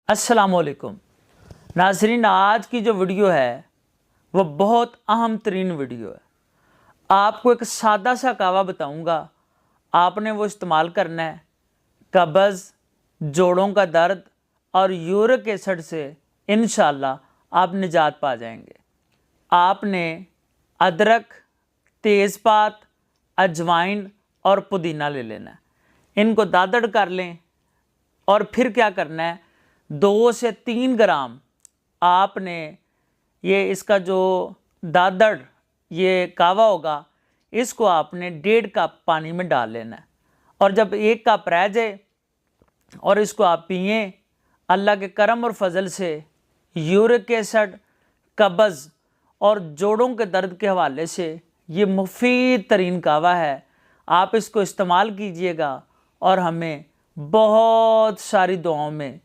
अस्सलामुअलैकुम नाज़रीन, आज की जो वीडियो है वो बहुत अहम तरीन वीडियो है। आपको एक सादा सा कावा बताऊंगा, आपने वो इस्तेमाल करना है। कब्ज़, जोड़ों का दर्द और यूरिक एसिड से इंशाअल्लाह आप निजात पा जाएंगे। आपने अदरक, तेज़पात, अजवाइन और पुदीना ले लेना है। इनको दादड़ कर लें और फिर क्या करना है, 2 से 3 ग्राम आपने ये इसका जो दादड़ ये कावा होगा, इसको आपने 1.5 कप पानी में डाल लेना है। और जब 1 कप रह जाए और इसको आप पिए, अल्लाह के करम और फजल से यूरिक एसिड, कब्ज़ और जोड़ों के दर्द के हवाले से ये मुफीद तरीन कावा है। आप इसको इस्तेमाल कीजिएगा और हमें बहुत सारी दुआओं में